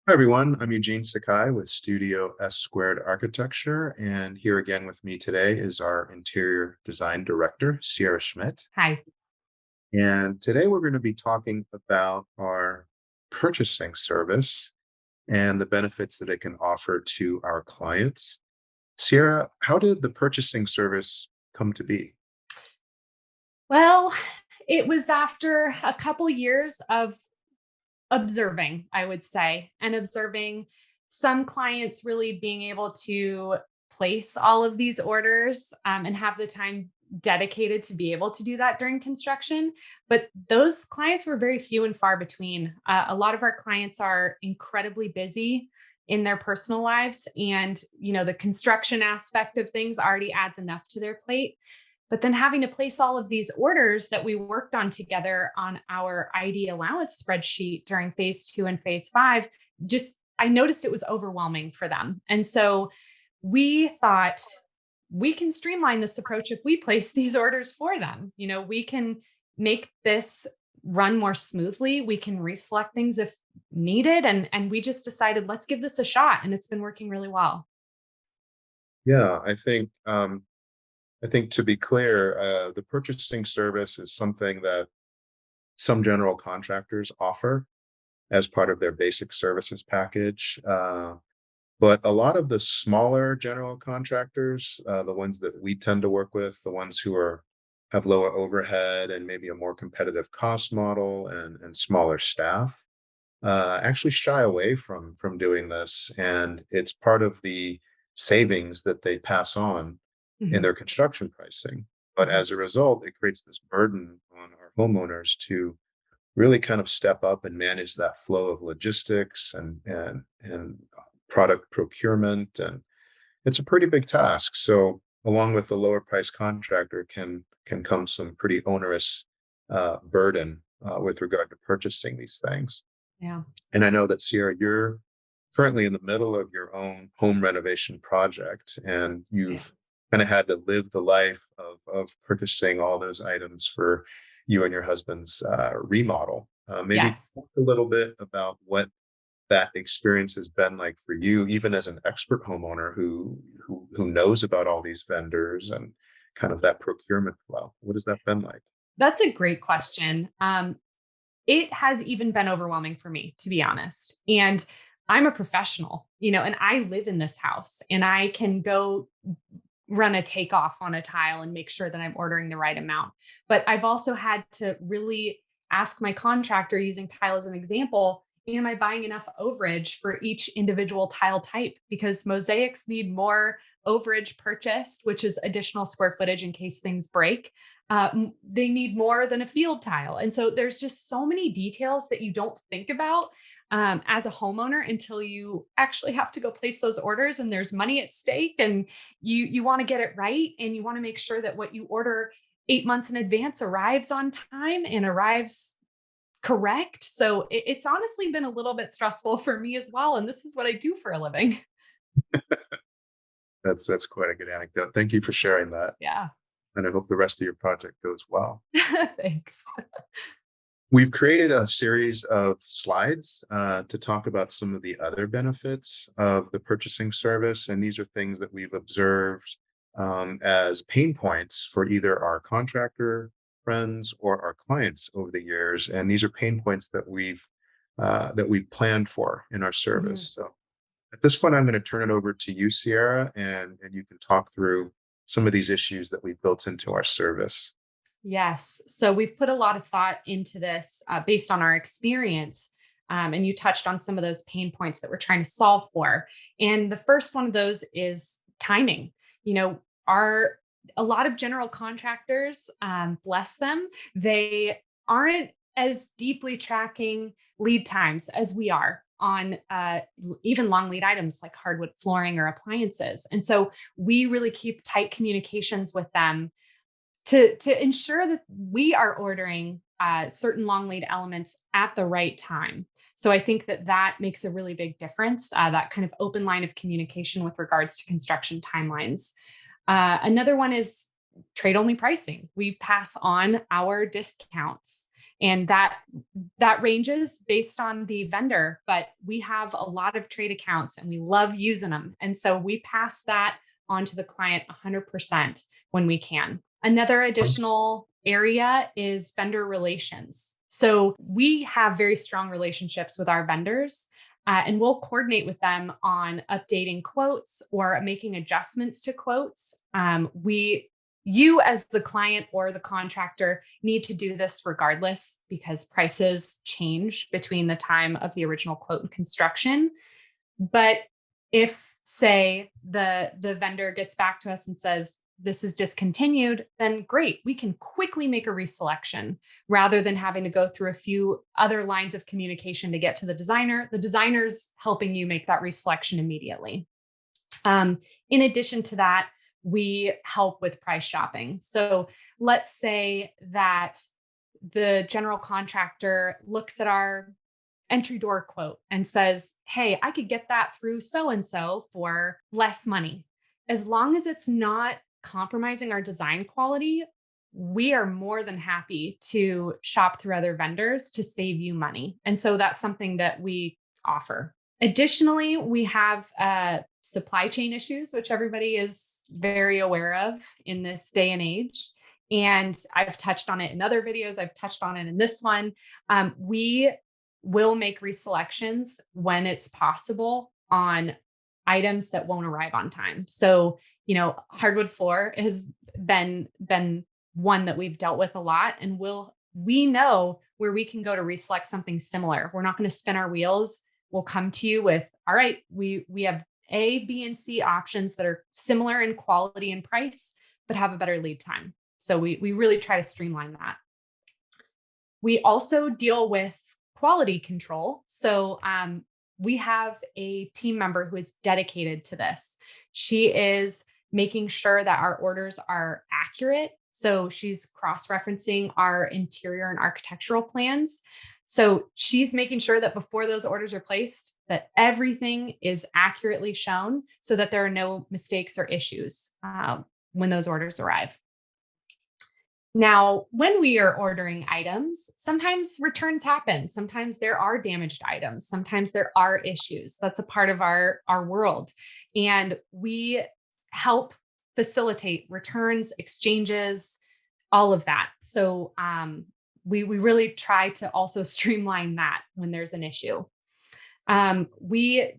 Hi everyone, I'm Eugene Sakai with Studio S Squared Architecture, and here again with me today is our interior design director, Sierra Schmidt. Hi. And today we're going to be talking about our purchasing service and the benefits that it can offer to our clients. Sierra, how did the purchasing service come to be? Well, it was after a couple years of observing, I would say, and observing some clients really being able to place all of these orders and have the time dedicated to be able to do that during construction. But those clients were very few and far between. A lot of our clients are incredibly busy in their personal lives, and the construction aspect of things already adds enough to their plate. But then having to place all of these orders that we worked on together on our ID allowance spreadsheet during phase two and phase five, just I noticed it was overwhelming for them. And so we thought we can streamline this approach if we place these orders for them. We can make this run more smoothly. We can reselect things if needed. And we just decided, let's give this a shot. And it's been working really well. Yeah, I think to be clear, the purchasing service is something that some general contractors offer as part of their basic services package. But a lot of the smaller general contractors, the ones that we tend to work with, the ones who have lower overhead and maybe a more competitive cost model and smaller staff, actually shy away from doing this, and it's part of the savings that they pass on in Mhm. their construction pricing. But Mhm. as a result, it creates this burden on our homeowners to really kind of step up and manage that flow of logistics and product procurement, and it's a pretty big task. So along with the lower price contractor can come some pretty onerous burden with regard to purchasing these things. Yeah. And I know that, Sierra, you're currently in the middle of your own home renovation project, and Yeah. you've kind of had to live the life of purchasing all those items for you and your husband's remodel. Maybe Yes. talk a little bit about what that experience has been like for you, even as an expert homeowner who knows about all these vendors and kind of that procurement flow. What has that been like? That's a great question. It has even been overwhelming for me, to be honest. And I'm a professional, and I live in this house and I can go run a takeoff on a tile and make sure that I'm ordering the right amount. But I've also had to really ask my contractor, using tile as an example, am I buying enough overage for each individual tile type? Because mosaics need more overage purchased, which is additional square footage in case things break. They need more than a field tile. And so there's just so many details that you don't think about as a homeowner until you actually have to go place those orders and there's money at stake, and you want to get it right, and you want to make sure that what you order 8 months in advance arrives on time and arrives correct. So it's honestly been a little bit stressful for me as well. And this is what I do for a living. That's quite a good anecdote. Thank you for sharing that. Yeah. And I hope the rest of your project goes well. Thanks. We've created a series of slides to talk about some of the other benefits of the purchasing service. And these are things that we've observed as pain points for either our contractor friends or our clients over the years. And these are pain points that we've planned for in our service. Mhm. So at this point, I'm going to turn it over to you, Sierra, and you can talk through some of these issues that we built into our service. Yes. So we've put a lot of thought into this based on our experience. And you touched on some of those pain points that we're trying to solve for. And the first one of those is timing. You know, our a lot of general contractors, bless them, they aren't as deeply tracking lead times as we are on even long lead items like hardwood flooring or appliances. And so we really keep tight communications with them to ensure that we are ordering certain long lead elements at the right time. So I think that that makes a really big difference. That kind of open line of communication with regards to construction timelines. Another one is trade only pricing. We pass on our discounts. And that ranges based on the vendor, but we have a lot of trade accounts and we love using them. And so we pass that on to the client 100% when we can. Another additional area is vendor relations. So we have very strong relationships with our vendors, and we'll coordinate with them on updating quotes or making adjustments to quotes. You as the client or the contractor need to do this regardless because prices change between the time of the original quote and construction. But if, say, the vendor gets back to us and says, this is discontinued, then great, we can quickly make a reselection rather than having to go through a few other lines of communication to get to the designer. The designer's helping you make that reselection immediately. In addition to that, we help with price shopping. So let's say that the general contractor looks at our entry door quote and says, hey, I could get that through so-and-so for less money. As long as it's not compromising our design quality, we are more than happy to shop through other vendors to save you money. And so that's something that we offer. Additionally, we have supply chain issues, which everybody is very aware of in this day and age. And I've touched on it in other videos. I've touched on it in this one. We will make reselections when it's possible on items that won't arrive on time. So, hardwood floor has been one that we've dealt with a lot, and we know where we can go to reselect something similar. We're not going to spin our wheels. We'll come to you with, all right, we have A, B, and C options that are similar in quality and price, but have a better lead time. So we really try to streamline that. We also deal with quality control. So we have a team member who is dedicated to this. She is making sure that our orders are accurate. So she's cross-referencing our interior and architectural plans. So she's making sure that before those orders are placed, that everything is accurately shown so that there are no mistakes or issues when those orders arrive. Now, when we are ordering items, sometimes returns happen. Sometimes there are damaged items. Sometimes there are issues. That's a part of our world. And we help facilitate returns, exchanges, all of that. So we really try to also streamline that when there's an issue. We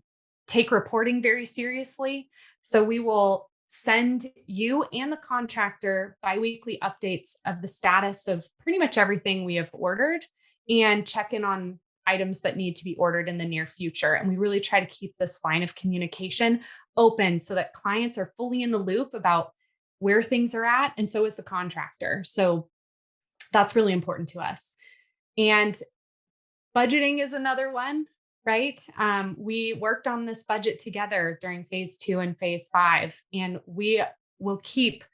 take reporting very seriously. So we will send you and the contractor biweekly updates of the status of pretty much everything we have ordered and check in on items that need to be ordered in the near future. And we really try to keep this line of communication open so that clients are fully in the loop about where things are at. And so is the contractor. So that's really important to us. And budgeting is another one, right? We worked on this budget together during phase 2 and phase 5, and we will keep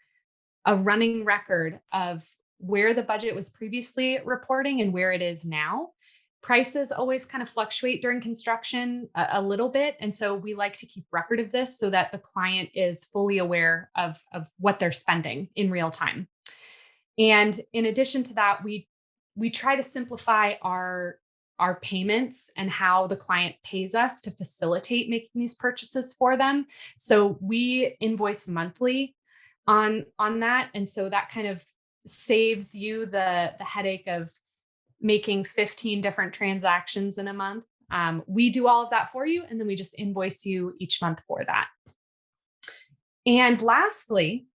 a running record of where the budget was previously reporting and where it is now. Prices always kind of fluctuate during construction a little bit. And so we like to keep record of this so that the client is fully aware of what they're spending in real time. And in addition to that, we try to simplify our payments and how the client pays us to facilitate making these purchases for them. So we invoice monthly on that. And so that kind of saves you the headache of making 15 different transactions in a month. We do all of that for you, and then we just invoice you each month for that. And lastly,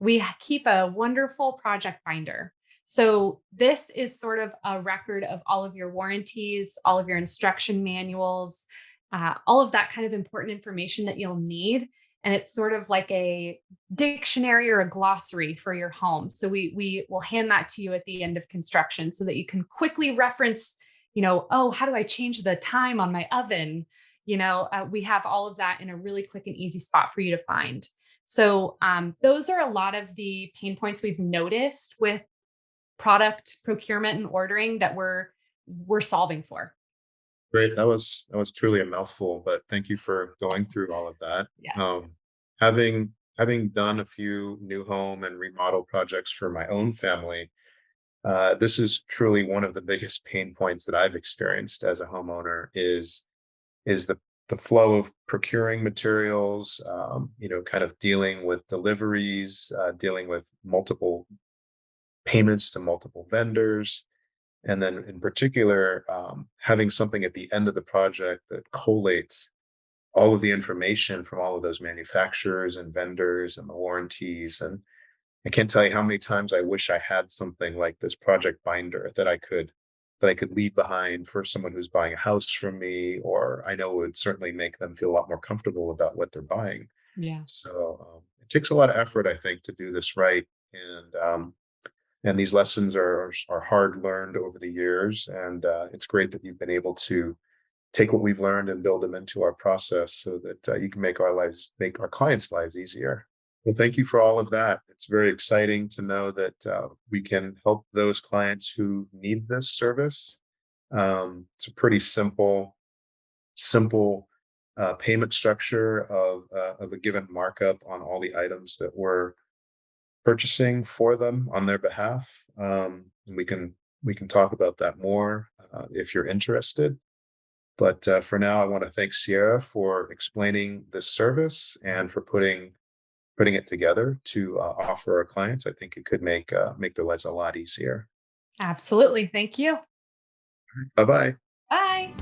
we keep a wonderful project binder. So this is sort of a record of all of your warranties, all of your instruction manuals, all of that kind of important information that you'll need. And it's sort of like a dictionary or a glossary for your home. So we will hand that to you at the end of construction so that you can quickly reference, oh, how do I change the time on my oven? We have all of that in a really quick and easy spot for you to find. So those are a lot of the pain points we've noticed with product procurement and ordering that we're solving for. Great. That was truly a mouthful, but thank you for going through all of that. Yes. Having done a few new home and remodel projects for my own family, This is truly one of the biggest pain points that I've experienced as a homeowner is the flow of procuring materials, kind of dealing with deliveries, dealing with multiple payments to multiple vendors, and then in particular, having something at the end of the project that collates all of the information from all of those manufacturers and vendors and the warranties. And I can't tell you how many times I wish I had something like this project binder that I could leave behind for someone who's buying a house from me, or I know would certainly make them feel a lot more comfortable about what they're buying. Yeah. So it takes a lot of effort, I think, to do this right. And these lessons are hard learned over the years, and it's great that you've been able to take what we've learned and build them into our process so that you can make our clients' lives easier. Well, thank you for all of that. It's very exciting to know that we can help those clients who need this service. It's a pretty simple payment structure of a given markup on all the items that we're purchasing for them on their behalf. And we can talk about that more if you're interested. But for now, I want to thank Sierra for explaining this service and for putting it together to offer our clients. I think it could make their lives a lot easier. Absolutely. Thank you. Bye bye. Bye.